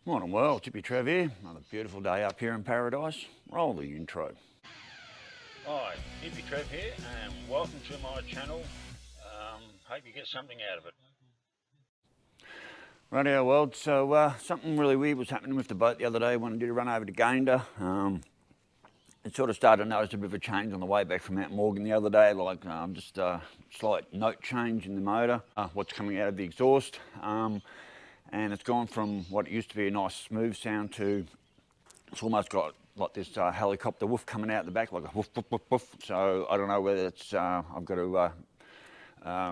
Morning world, Hippy Trev here. Another beautiful day up here in paradise. Roll the intro. Hi, Hippy Trev here, and welcome to my channel. Hope you get something out of it. Rightio world, so something really weird was happening with the boat the other day when I did a run over to Gayndah. It sort of started to notice a bit of a change on the way back from Mount Morgan the other day, like just a slight note change in the motor, what's coming out of the exhaust. And it's gone from what used to be a nice smooth sound to it's almost got like this helicopter woof coming out the back, like a woof, woof, woof, woof. So I don't know whether it's I've got to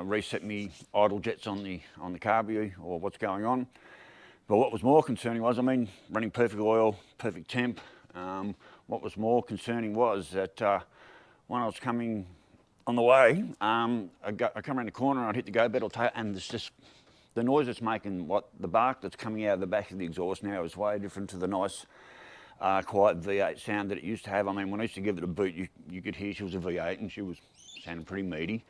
reset me idle jets on the carbu or what's going on. But what was more concerning was, I mean, running perfect oil, perfect temp. What was more concerning was that when I was coming on the way, I come around the corner and I'd hit the go pedal and there's just the noise it's making, the bark that's coming out of the back of the exhaust now is way different to the nice quiet V8 sound that it used to have. I mean, when I used to give it a boot, you could hear she was a V8 and she was sounding pretty meaty.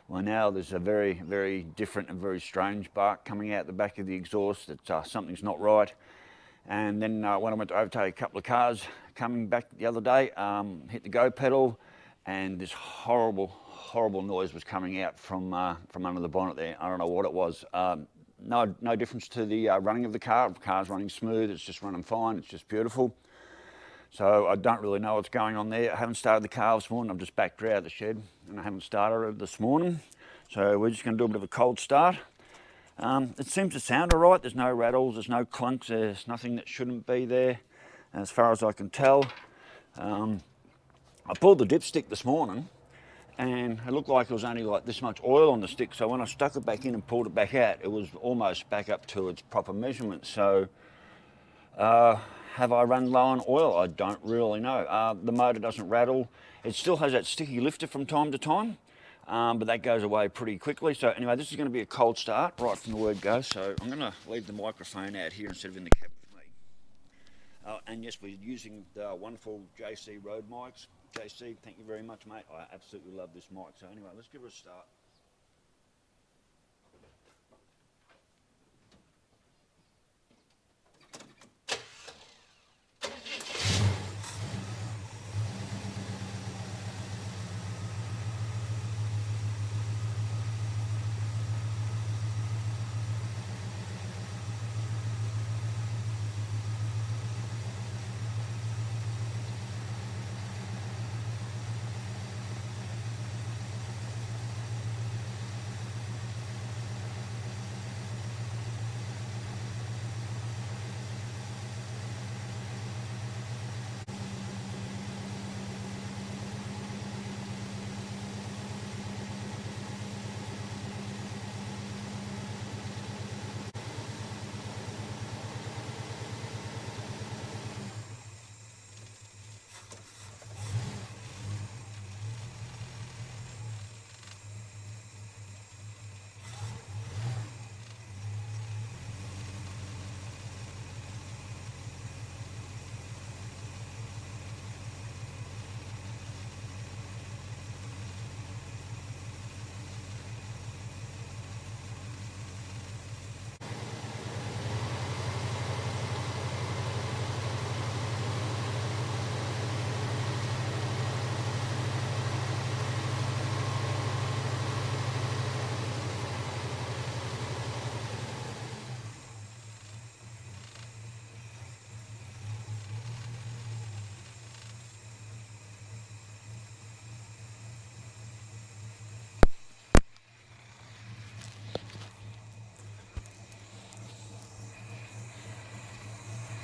Well, now there's a very, very different and very strange bark coming out the back of the exhaust that something's not right. And then when I went to overtake a couple of cars coming back the other day, hit the go pedal and this horrible, horrible noise was coming out from under the bonnet there. I don't know what it was. No difference to the running of the car. The car's running smooth, it's just running fine, it's just beautiful. So I don't really know what's going on there. I haven't started the car this morning. I've just backed her out of the shed and I haven't started it this morning. So we're just going to do a bit of a cold start. It seems to sound all right. There's no rattles, there's no clunks, there's nothing that shouldn't be there as far as I can tell. I pulled the dipstick this morning and it looked like it was only like this much oil on the stick. So when I stuck it back in and pulled it back out, it was almost back up to its proper measurement. So have I run low on oil? I don't really know. The motor doesn't rattle. It still has that sticky lifter from time to time, but that goes away pretty quickly. So anyway, this is going to be a cold start right from the word go. So I'm going to leave the microphone out here instead of in the cab with me. And yes, we're using the wonderful JC Rode mics. JC, thank you very much, mate. I absolutely love this mic. So anyway, let's give it a start.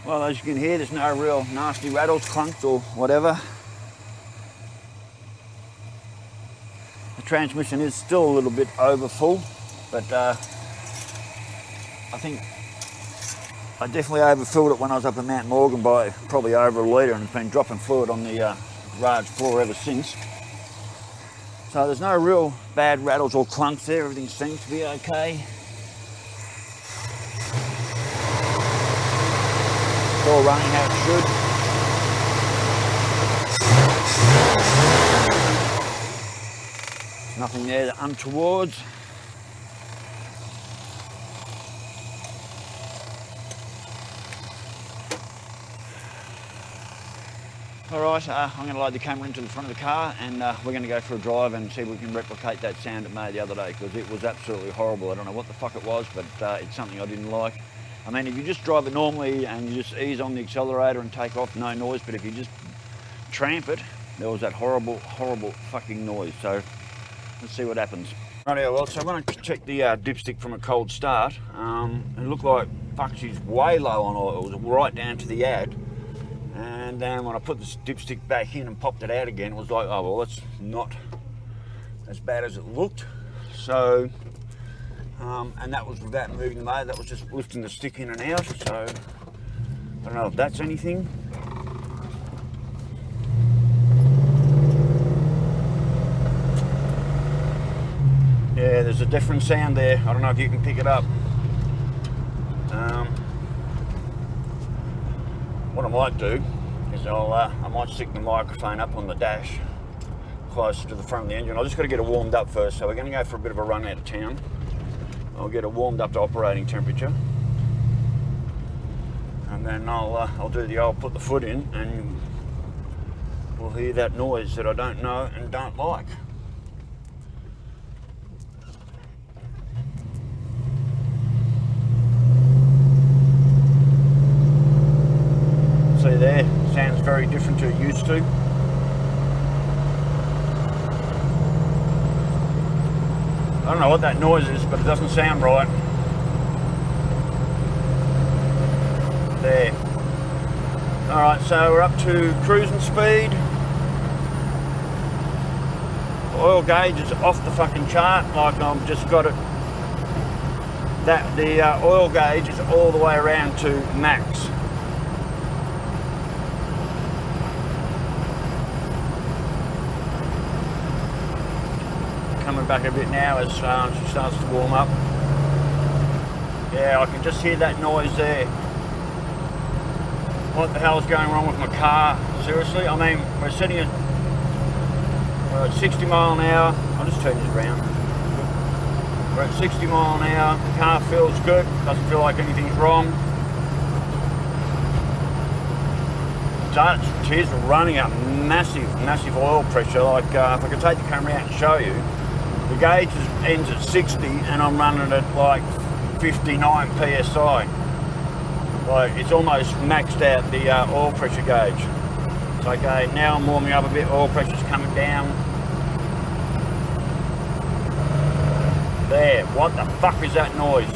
Well, as you can hear, there's no real nasty rattles, clunks or whatever. The transmission is still a little bit over full, but I think I definitely overfilled it when I was up at Mount Morgan by probably over a litre, and it's been dropping fluid on the garage floor ever since. So there's no real bad rattles or clunks there, everything seems to be okay. It's all running how it should. Nothing there untoward. Alright, I'm going to load the camera into the front of the car and we're going to go for a drive and see if we can replicate that sound it made the other day, because it was absolutely horrible. I don't know what the fuck it was, but it's something I didn't like. I mean, if you just drive it normally and you just ease on the accelerator and take off, no noise, but if you just tramp it, there was that horrible, horrible fucking noise. So let's see what happens. Rightio, well, so when I checked the dipstick from a cold start, it looked like, fuck, she's way low on oil. It was right down to the ad. And then when I put the dipstick back in and popped it out again, it was like, oh, well, that's not as bad as it looked. So, and that was without moving the motor, that was just lifting the stick in and out. So, I don't know if that's anything. Yeah, there's a different sound there. I don't know if you can pick it up. What I might do is I might stick the microphone up on the dash closer to the front of the engine. I just got to get it warmed up first, so we're going to go for a bit of a run out of town. I'll get it warmed up to operating temperature, and then I'll do the old put the foot in, and we'll hear that noise that I don't know and don't like. See there, sounds very different to it used to. I don't know what that noise is, but it doesn't sound right. There. Alright, so we're up to cruising speed. Oil gauge is off the fucking chart, like I've just got it. The oil gauge is all the way around to max. Coming back a bit now as she starts to warm up. Yeah, I can just hear that noise there. What the hell is going wrong with my car? Seriously? I mean, we're sitting at 60 mile an hour. I'll just turn this around. We're at 60 mile an hour. The car feels good. Doesn't feel like anything's wrong. It is running at massive oil pressure. Like if I could take the camera out and show you, the gauge ends at 60 and I'm running at like 59 psi. Like it's almost maxed out the oil pressure gauge. It's okay, now I'm warming up a bit, oil pressure's coming down. There, what the fuck is that noise?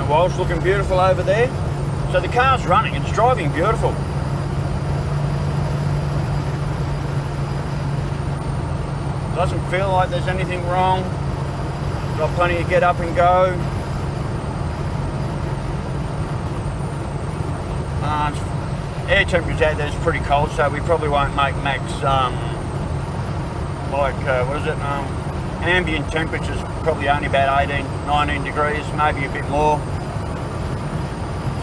Well, it's looking beautiful over there. So the car's running, it's driving beautiful. Doesn't feel like there's anything wrong. Got plenty of get up and go. Air temperature out there is pretty cold, so we probably won't make max, what is it? Ambient temperature's probably only about 18, 19 degrees, maybe a bit more.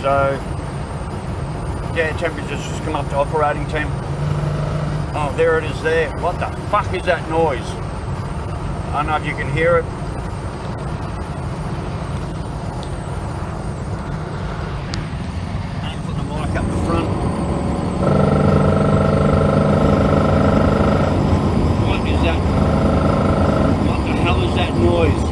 So, yeah, temperature's just come up to operating temp. Oh, there it is there. What the fuck is that noise? I don't know if you can hear it. And put the mic up the front. What is that? What the hell is that noise?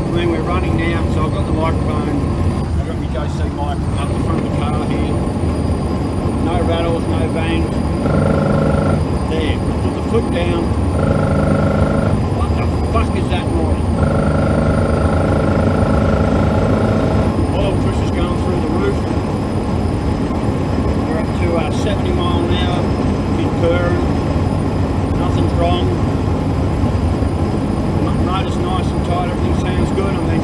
I mean, we're running now, so I've got the microphone. I've got my JC mic up the front of the car here. No rattles, no bangs. There, put the foot down. What the fuck is that noise? Oil pressure's going through the roof. We're up to 70 mile an hour, bit purring. Nothing's wrong. Motor's nice and tight, everything sounds good. I mean,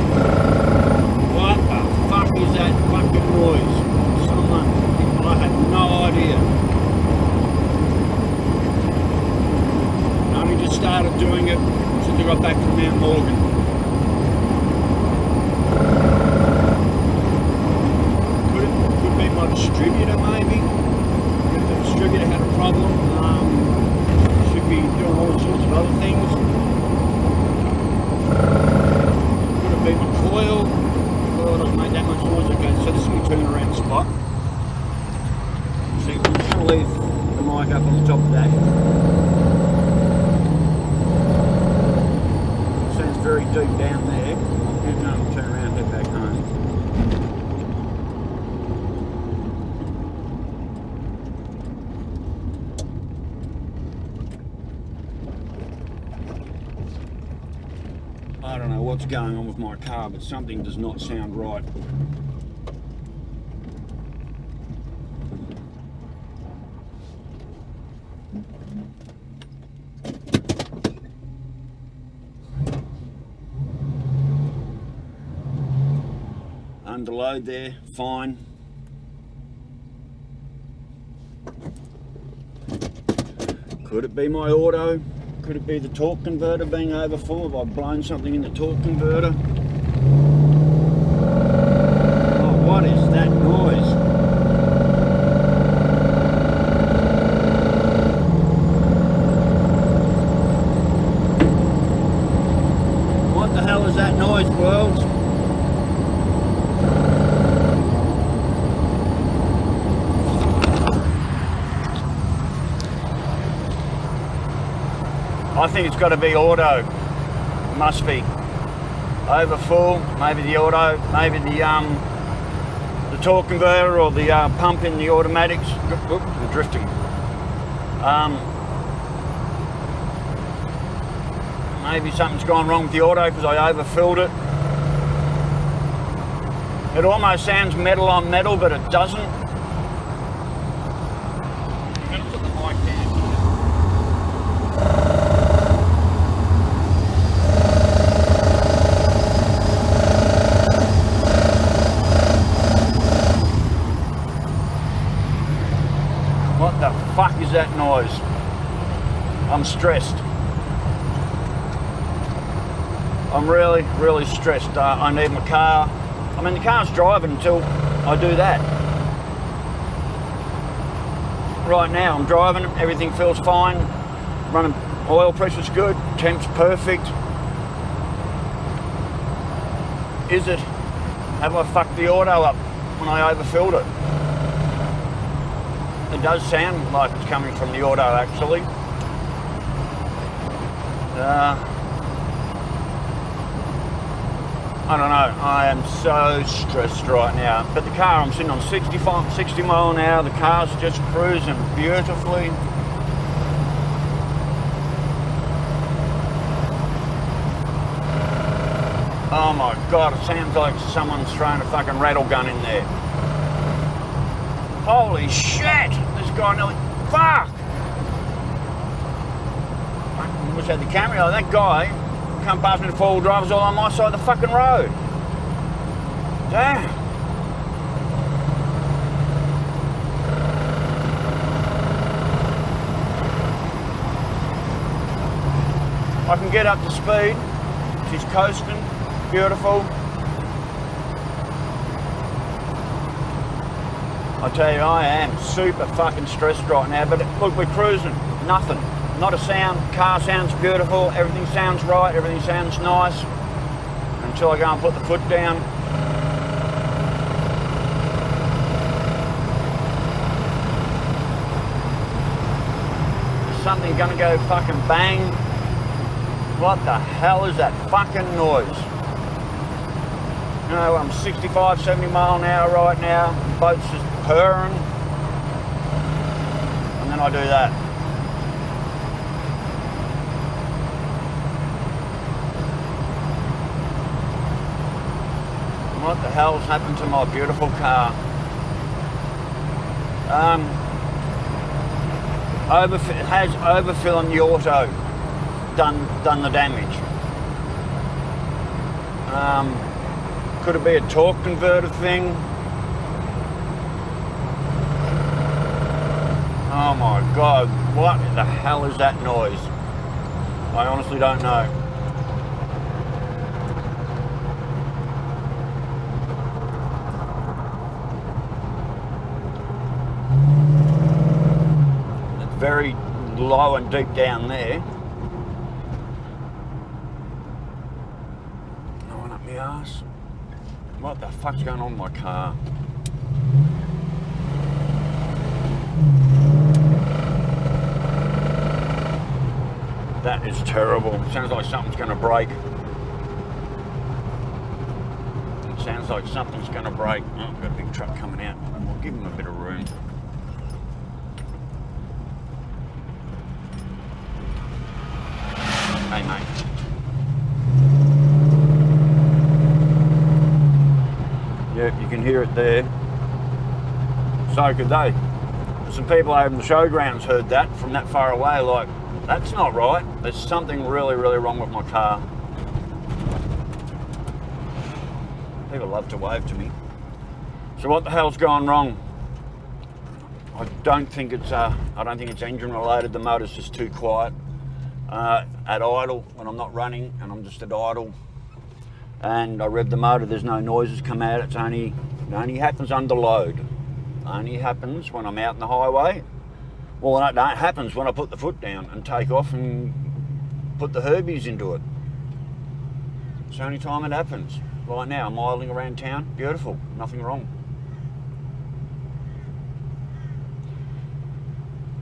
what the fuck is that fucking noise? I had no idea. I only just started doing it since I got back from Mount Morgan. oil doesn't make that much noise. Okay, so this is my turnaround spot. So I'm just going to leave the mic up on the top of that. It sounds very deep down there. I'm going to turn around and head back home. I don't know what's going on with my car, but something does not sound right. Under load there, fine. Could it be my auto? Could it be the torque converter being overfull? Have I blown something in the torque converter? Oh, what is that noise? What the hell is that noise, world? I think it's got to be auto. Must be overfull. Maybe the auto. Maybe the torque converter or the pump in the automatics. Oop, I'm drifting. Maybe something's gone wrong with the auto because I overfilled it. It almost sounds metal on metal, but it doesn't. I'm going to put the mic down. What the fuck is that noise? I'm stressed. I'm really, really stressed. I need my car. I mean, the car's driving until I do that. Right now, I'm driving, everything feels fine. Running, oil pressure's good, temp's perfect. Is it? Have I fucked the auto up when I overfilled it? It does sound like it's coming from the auto, actually. I don't know, I am so stressed right now. But the car, I'm sitting on 60 mile an hour, the car's just cruising beautifully. Oh my God, it sounds like someone's throwing a fucking rattle gun in there. Holy shit! This guy nearly... Fuck! I wish I had the camera. Oh, that guy come past me, the four-wheel driver's all on my side of the fucking road. Damn. I can get up to speed. She's coasting. Beautiful. I tell you, I am super fucking stressed right now, but look, we're cruising. Nothing. Not a sound. Car sounds beautiful. Everything sounds right. Everything sounds nice. Until I go and put the foot down. Is something gonna go fucking bang? What the hell is that fucking noise? You know, I'm 65, 70 mile an hour right now. The boat's just purring. And then I do that. What the hell's happened to my beautiful car? Has overfilling the auto done the damage? Could it be a torque converter thing? Oh my God, what the hell is that noise? I honestly don't know. It's very low and deep down there. No one up my arse. What the fuck's going on with my car? That is terrible. It sounds like something's going to break. It sounds like something's going to break. Oh, I've got a big truck coming out. We'll give him a bit of room. Hey, mate. Yep, you can hear it there. So could they. Some people over in the showgrounds heard that from that far away, like, that's not right. There's something really, really wrong with my car. People love to wave to me. So what the hell's gone wrong? I don't think it's engine related. The motor's just too quiet. At idle, when I'm not running and I'm just at idle, and I rev the motor, there's no noises come out. It only happens under load. Only happens when I'm out in the highway. Well, it happens when I put the foot down and take off and put the herbies into it. It's the only time it happens. Right now, I'm idling around town. Beautiful, nothing wrong.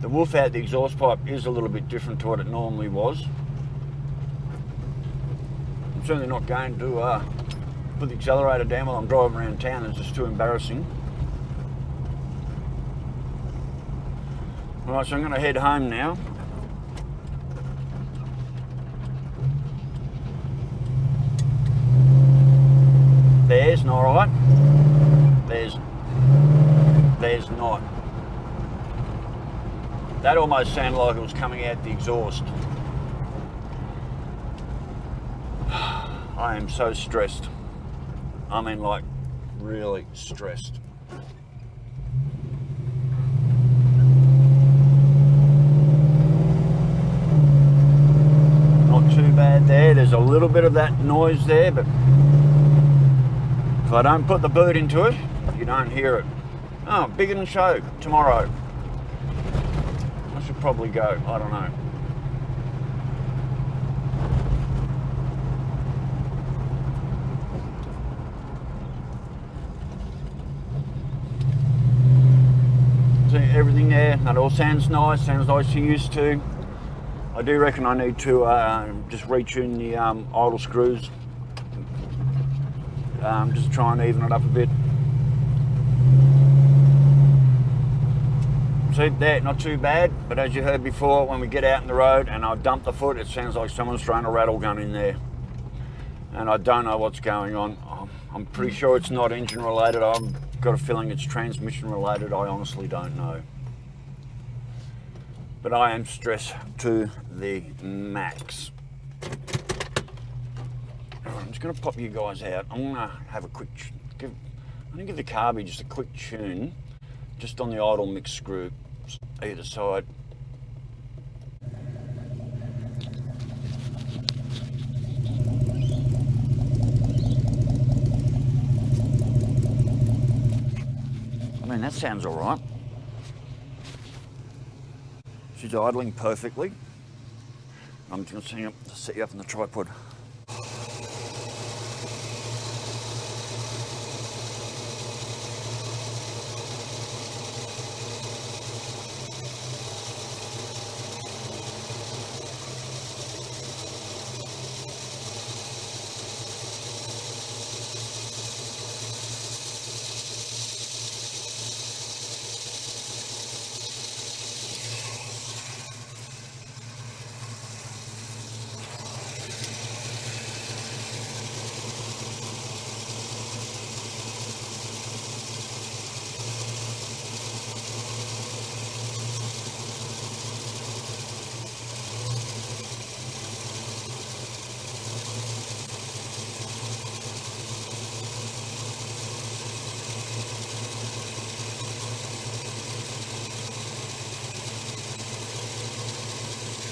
The woof out the exhaust pipe is a little bit different to what it normally was. I'm certainly not going to put the accelerator down while I'm driving around town. It's just too embarrassing. Alright, so I'm going to head home now. There's not right. There's not. That almost sounded like it was coming out the exhaust. I am so stressed. I mean, like, really stressed. Not too bad there. There's a little bit of that noise there, but if I don't put the boot into it, you don't hear it. Oh, bigger than show tomorrow. I should probably go. I don't know. See everything there. That all sounds nice. Sounds like you're used to. I do reckon I need to just retune the idle screws. Just try and even it up a bit. See, there, not too bad, but as you heard before, when we get out in the road and I dump the foot, it sounds like someone's thrown a rattle gun in there. And I don't know what's going on. I'm pretty sure it's not engine related. I've got a feeling it's transmission related. I honestly don't know. But I am stressed to the max. I'm just going to pop you guys out. I'm going to have a quick, I'm going to give the carby just a quick tune, just on the idle mix screw either side. I mean, that sounds all right. She's idling perfectly. I'm just going to set you up on the tripod.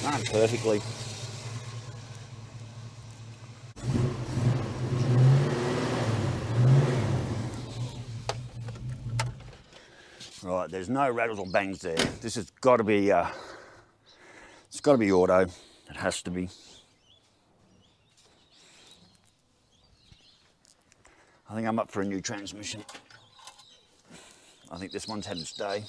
Running perfectly. Right, there's no rattles or bangs there. This has got to be, it's got to be auto. It has to be. I think I'm up for a new transmission. I think this one's had its day.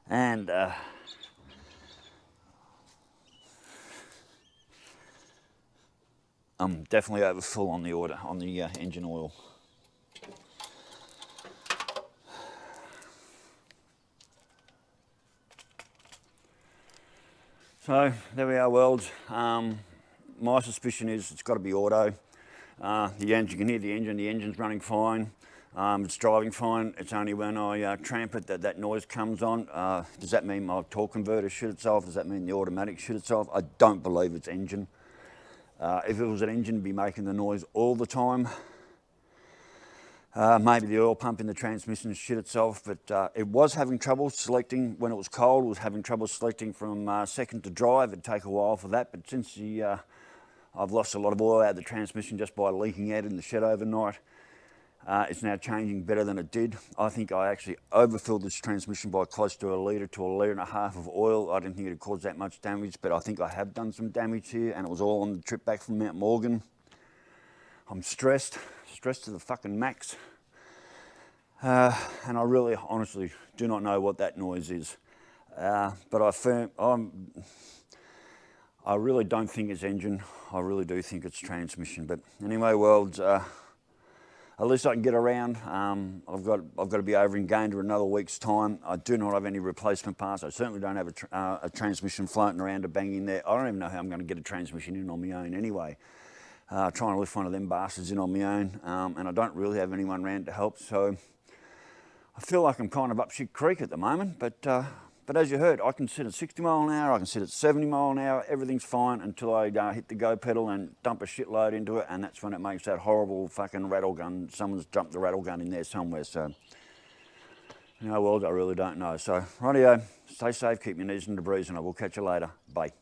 And I'm definitely over full on the order, on the engine oil. So there we are, worlds. My suspicion is it's got to be auto. The engine, you can hear the engine's running fine. It's driving fine. It's only when I tramp it that noise comes on. Does that mean my torque converter shit itself? Does that mean the automatic shit itself? I don't believe it's engine. If it was an engine, it'd be making the noise all the time. Maybe the oil pump in the transmission shit itself, but it was having trouble selecting when it was cold. It was having trouble selecting from second to drive. It'd take a while for that, but since I've lost a lot of oil out of the transmission just by leaking out in the shed overnight, it's now changing better than it did. I think I actually overfilled this transmission by close to 1 litre to 1.5 litres of oil. I didn't think it'd cause that much damage, but I think I have done some damage here, and it was all on the trip back from Mount Morgan. I'm stressed to the fucking max. And I really, honestly, do not know what that noise is. But I really don't think it's engine. I really do think it's transmission. But anyway, worlds, at least I can get around. I've got to be over in Gayndah another week's time. I do not have any replacement parts. I certainly don't have a transmission floating around to bang in there. I don't even know how I'm going to get a transmission in on my own anyway. Trying to lift one of them bastards in on my own, and I don't really have anyone around to help, so I feel like I'm kind of up shit creek at the moment, but as you heard, I can sit at 60 mile an hour, I can sit at 70 mile an hour, everything's fine until I hit the go pedal and dump a shitload into it, and that's when it makes that horrible fucking rattle gun. Someone's jumped the rattle gun in there somewhere, so, you know, well, I really don't know. So, rightio, stay safe, keep your knees in the breeze, and I will catch you later. Bye.